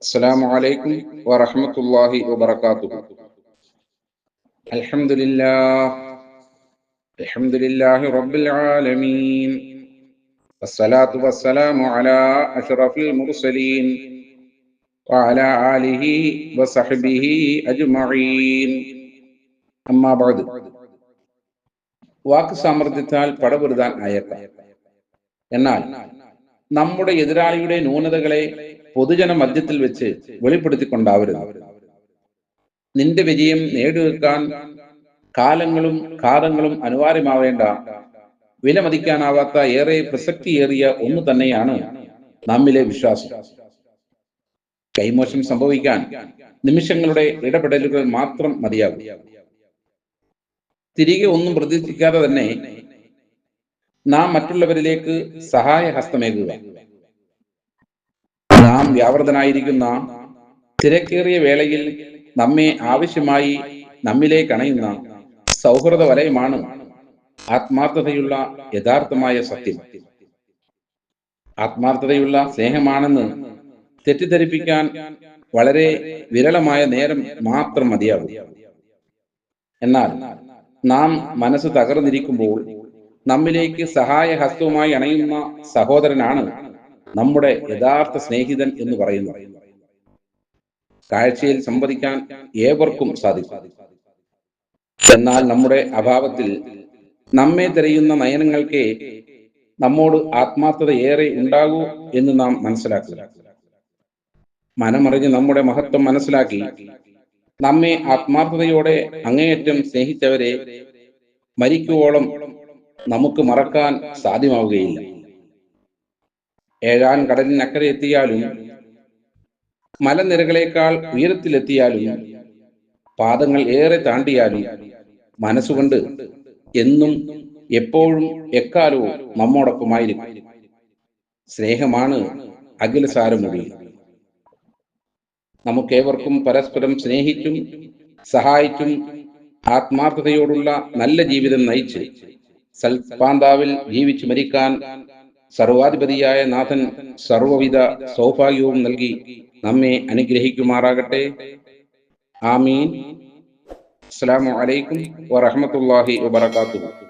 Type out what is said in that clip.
السلام عليكم ورحمة الله وبركاته. الحمد لله الحمد لله رب العالمين، والصلاة والسلام على أشرف المرسلين وعلى آله وصحبه أجمعين. أما بعد. വാക്ക് സാമർഥ്യത്താൽ പടപൊരുതാൻ അയക്കാം. എന്നാൽ നമ്മുടെ എതിരാളിയുടെ ന്യൂനതകളെ പൊതുജന മധ്യത്തിൽ വെച്ച് വെളിപ്പെടുത്തിക്കൊണ്ടാവരുത്. നിന്റെ വിജയം നേടിവെക്കാൻ കാലങ്ങളും കാലങ്ങളും അനിവാര്യമാവേണ്ട, വിലമതിക്കാനാവാത്ത ഏറെ പ്രസക്തിയേറിയ ഒന്ന് തന്നെയാണ് നമ്മിലെ വിശ്വാസം. കൈമോശം സംഭവിക്കാൻ നിമിഷങ്ങളുടെ ഇടപെടലുകൾ മാത്രം മതിയാകും. തിരികെ ഒന്നും പ്രതീക്ഷിക്കാതെ തന്നെ നാം മറ്റുള്ളവരിലേക്ക് സഹായഹസ്തമേകുക. നാം വ്യാപൃതനായിരിക്കുന്ന തിരക്കേറിയ വേളയിൽ നമ്മെ ആവശ്യമായി നമ്മിലേക്ക് അണയുന്ന സൗഹൃദ വലയമാണ് ആത്മാർത്ഥതയുള്ള യഥാർത്ഥമായ സത്യം. ആത്മാർത്ഥതയുള്ള സ്നേഹമാണെന്ന് തെറ്റിദ്ധരിപ്പിക്കാൻ വളരെ വിരളമായ നേരം മാത്രം മതിയാകും. എന്നാൽ നാം മനസ്സ് തകർന്നിരിക്കുമ്പോൾ നമ്മിലേക്ക് സഹായഹസ്തവുമായി അണയുന്ന സഹോദരനാണ് നമ്മുടെ യഥാർത്ഥ സ്നേഹിതൻ എന്ന് പറയുന്നു. കാഴ്ചയിൽ സംവദിക്കാൻ ഏവർക്കും സാധിക്കും. എന്നാൽ നമ്മുടെ അഭാവത്തിൽ നമ്മെ തിരയുന്ന നയനങ്ങൾക്ക് നമ്മോട് ആത്മാർത്ഥത ഏറെ ഉണ്ടാകൂ എന്ന് നാം മനസ്സിലാക്കുക. മനമറിഞ്ഞ് നമ്മുടെ മഹത്വം മനസ്സിലാക്കി നമ്മെ ആത്മാർത്ഥതയോടെ അങ്ങേയറ്റം സ്നേഹിച്ചവരെ മരിക്കുവോളം നമുക്ക് മറക്കാൻ സാധ്യമാവുകയില്ല. ഏഴാൻ കടലിനക്കരെ എത്തിയാലും മലനിരകളേക്കാൾ ഉയരത്തിലെത്തിയാലും പാദങ്ങൾ ഏറെ താണ്ടിയാലും മനസ്സുകൊണ്ട് എന്നും എപ്പോഴും എക്കാലവും നമ്മോടൊപ്പമായിരിക്കും. സ്നേഹമാണ് അഖിലസാരമൊഴി. നമുക്കേവർക്കും പരസ്പരം സ്നേഹിച്ചും സഹായിച്ചും ആത്മാർത്ഥതയോടുള്ള നല്ല ജീവിതം നയിച്ച് സൽപാന്താവിൽ ജീവിച്ചു മരിക്കാൻ സർവാധിപതിയായ നാഥൻ സർവവിധ സൗഭാഗ്യവും നൽകി നമ്മെ അനുഗ്രഹിക്കുമാറാകട്ടെ. ആമീൻ. അസ്സലാമു അലൈക്കും വറഹ്മത്തുള്ളാഹി വബറകാതുഹു.